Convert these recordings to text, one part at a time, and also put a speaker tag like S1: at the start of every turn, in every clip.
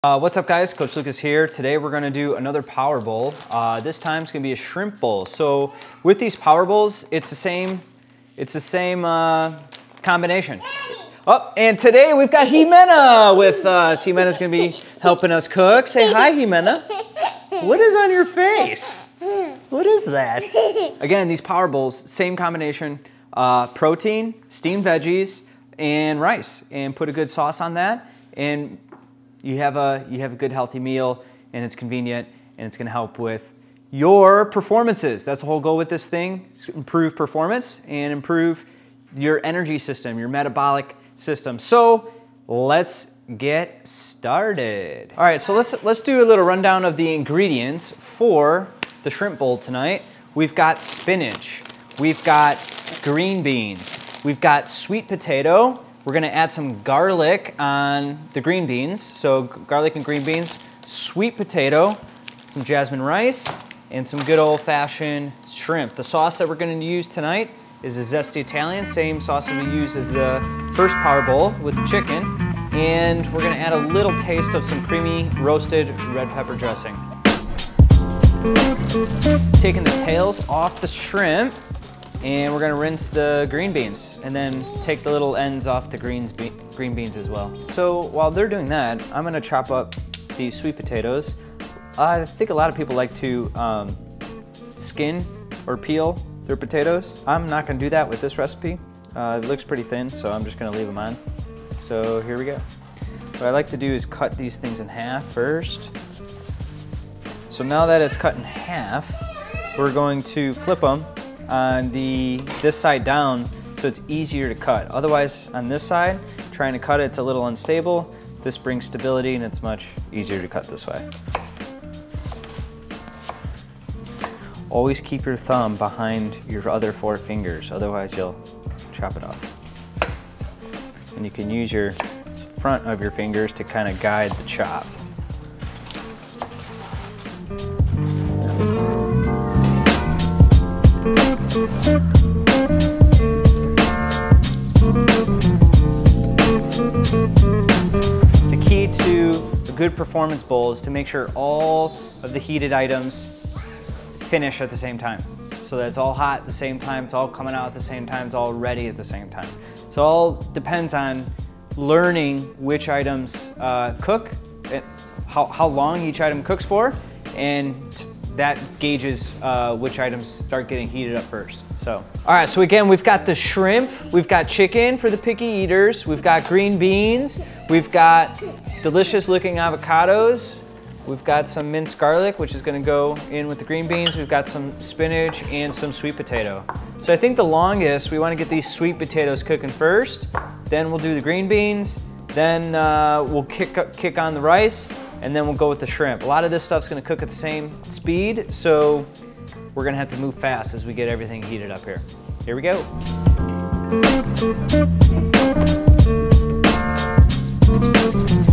S1: What's up guys, Coach Lucas here. Today we're gonna do another power bowl. This time it's gonna be a shrimp bowl. So with these power bowls, it's the same combination. Oh, and today we've got Jimena with us. Jimena's gonna be helping us cook. Say hi, Jimena. What is on your face? What is that? Again, these power bowls, same combination, protein, steamed veggies, and rice. And put a good sauce on that, and you have a good healthy meal, and it's convenient, and it's gonna help with your performances. That's the whole goal with this thing, improve performance and improve your energy system, your metabolic system. So let's get started. All right, so let's do a little rundown of the ingredients for the shrimp bowl tonight. We've got spinach, we've got green beans, we've got sweet potato. We're gonna add some garlic on the green beans. So garlic and green beans, sweet potato, some jasmine rice, and some good old-fashioned shrimp. The sauce that we're gonna use tonight is a zesty Italian, same sauce that we used as the first power bowl with the chicken. And we're gonna add a little taste of some creamy roasted red pepper dressing. Taking the tails off the shrimp, and we're gonna rinse the green beans and then take the little ends off the green beans as well. So while they're doing that, I'm gonna chop up these sweet potatoes. I think a lot of people like to skin or peel their potatoes. I'm not gonna do that with this recipe. It looks pretty thin, so I'm just gonna leave them on. So here we go. What I like to do is cut these things in half first. So now that it's cut in half, we're going to flip them on this side down so it's easier to cut. Otherwise, on this side, trying to cut it's a little unstable. This brings stability and it's much easier to cut this way. Always keep your thumb behind your other four fingers, otherwise you'll chop it off. And you can use your front of your fingers to kind of guide the chop. The key to a good performance bowl is to make sure all of the heated items finish at the same time. So that it's all hot at the same time, it's all coming out at the same time, it's all ready at the same time. So it all depends on learning which items cook, how long each item cooks for, and that gauges which items start getting heated up first. So, all right, so again, we've got the shrimp, we've got chicken for the picky eaters, we've got green beans, we've got delicious looking avocados, we've got some minced garlic, which is gonna go in with the green beans, we've got some spinach and some sweet potato. So I think the longest, we wanna get these sweet potatoes cooking first, then we'll do the green beans, then we'll kick on the rice, and then we'll go with the shrimp. A lot of this stuff's gonna cook at the same speed, so we're gonna have to move fast as we get everything heated up here. Here we go.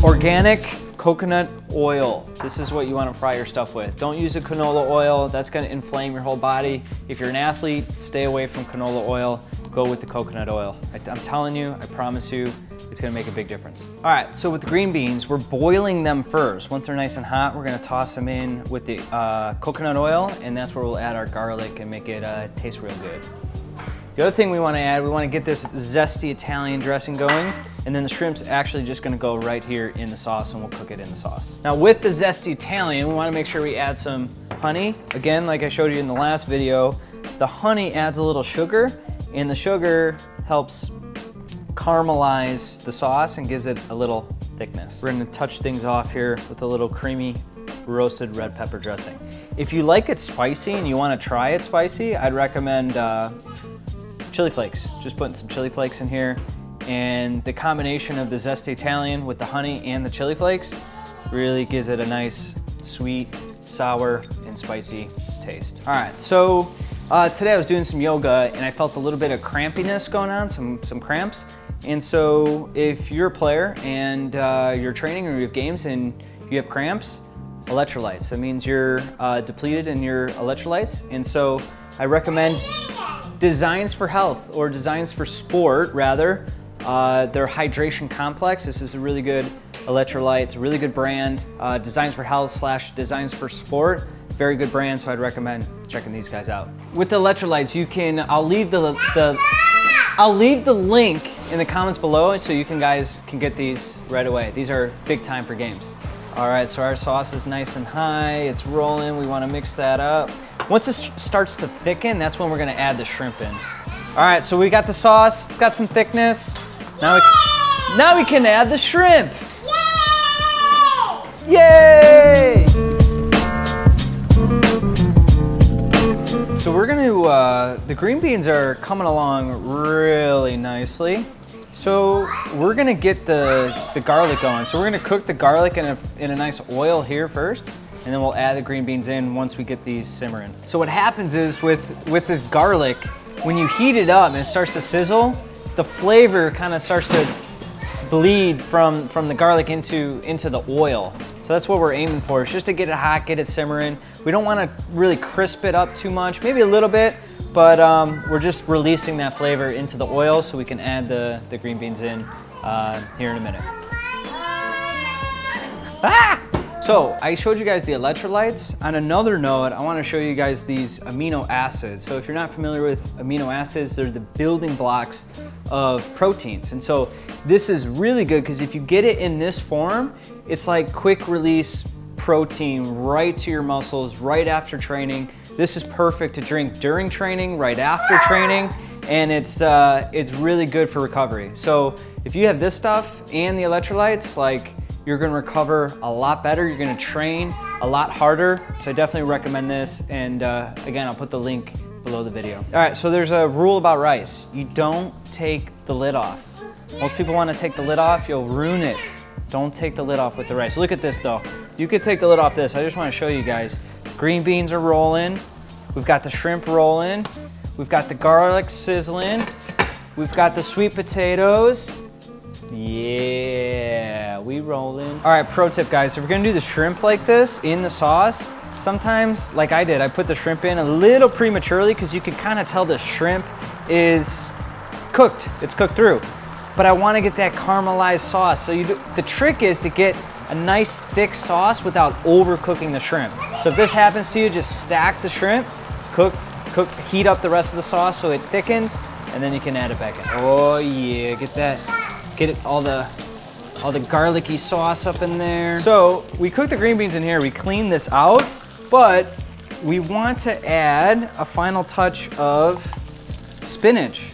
S1: Organic coconut oil. This is what you wanna fry your stuff with. Don't use a canola oil, that's gonna inflame your whole body. If you're an athlete, stay away from canola oil. Go with the coconut oil. I'm telling you, I promise you, it's gonna make a big difference. All right, so with the green beans, we're boiling them first. Once they're nice and hot, we're gonna toss them in with the coconut oil, and that's where we'll add our garlic and make it taste real good. The other thing we wanna add, we wanna get this zesty Italian dressing going, and then the shrimp's actually just gonna go right here in the sauce, and we'll cook it in the sauce. Now with the zesty Italian, we wanna make sure we add some honey. Again, like I showed you in the last video, the honey adds a little sugar, and the sugar helps caramelize the sauce and gives it a little thickness. We're gonna touch things off here with a little creamy roasted red pepper dressing. If you like it spicy and you wanna try it spicy, I'd recommend chili flakes. Just putting some chili flakes in here, and the combination of the zesty Italian with the honey and the chili flakes really gives it a nice sweet, sour, and spicy taste. All right, so today I was doing some yoga and I felt a little bit of crampiness going on, some cramps. And so if you're a player and you're training or you have games and you have cramps, electrolytes. That means you're depleted in your electrolytes. And so I recommend Designs for Health, or Designs for Sport rather. Their hydration complex. This is a really good Electrolytes, really good brand. Designs for Health / Designs for Sport. Very good brand, so I'd recommend checking these guys out. With the electrolytes, you can, I'll leave the link in the comments below so you guys can get these right away. These are big time for games. All right, so our sauce is nice and high, it's rolling, we wanna mix that up. Once it starts to thicken, that's when we're gonna add the shrimp in. All right, so we got the sauce, it's got some thickness. Now we can add the shrimp. Yay! So we're gonna, the green beans are coming along really nicely. So we're gonna get the garlic going. So we're gonna cook the garlic in a nice oil here first, and then we'll add the green beans in once we get these simmering. So what happens is with this garlic, when you heat it up and it starts to sizzle, the flavor kind of starts to bleed from the garlic into the oil. So that's what we're aiming for, is just to get it hot, get it simmering. We don't want to really crisp it up too much, maybe a little bit, but we're just releasing that flavor into the oil so we can add the green beans in here in a minute. Ah! So I showed you guys the electrolytes. On another note, I want to show you guys these amino acids. So if you're not familiar with amino acids, they're the building blocks of proteins. And so this is really good because if you get it in this form, it's like quick release protein right to your muscles right after training. This is perfect to drink during training, right after training, and it's really good for recovery. So if you have this stuff and the electrolytes, like, you're gonna recover a lot better, you're gonna train a lot harder. So I definitely recommend this. And again, I'll put the link below the video. All right, so there's a rule about rice. You don't take the lid off. Most people wanna take the lid off, you'll ruin it. Don't take the lid off with the rice. Look at this though. You could take the lid off this. I just wanna show you guys. Green beans are rolling. We've got the shrimp rolling. We've got the garlic sizzling. We've got the sweet potatoes. Yeah, we rolling. All right, pro tip guys, if we're gonna do the shrimp like this in the sauce, sometimes, like I did, I put the shrimp in a little prematurely because you can kind of tell the shrimp is cooked, it's cooked through. But I wanna get that caramelized sauce. So the trick is to get a nice thick sauce without overcooking the shrimp. So if this happens to you, just stack the shrimp, heat up the rest of the sauce so it thickens, and then you can add it back in. Oh yeah, get it all the garlicky sauce up in there. So we cooked the green beans in here, we cleaned this out, but we want to add a final touch of spinach.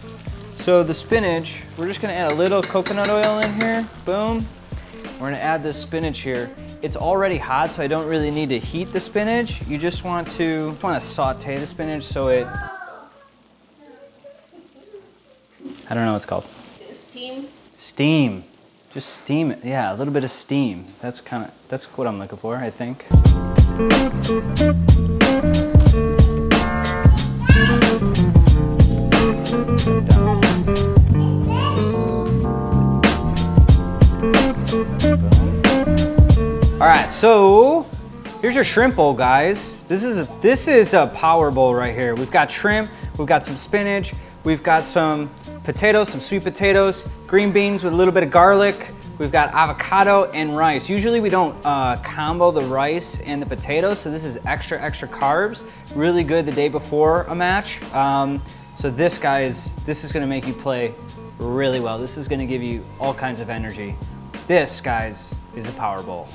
S1: So the spinach, we're just gonna add a little coconut oil in here, boom. We're gonna add this spinach here. It's already hot, so I don't really need to heat the spinach. You just want to saute the spinach so it, I don't know what it's called.
S2: Steam.
S1: Steam. Just steam it. Yeah, a little bit of steam. That's what I'm looking for, I think. All right, so here's your shrimp bowl, guys. This is a power bowl right here. We've got shrimp, we've got some spinach, we've got some potatoes, some sweet potatoes, green beans with a little bit of garlic. We've got avocado and rice. Usually we don't combo the rice and the potatoes, so this is extra carbs. Really good the day before a match. So this, guys, this is gonna make you play really well. This is gonna give you all kinds of energy. This, guys, is a power bowl.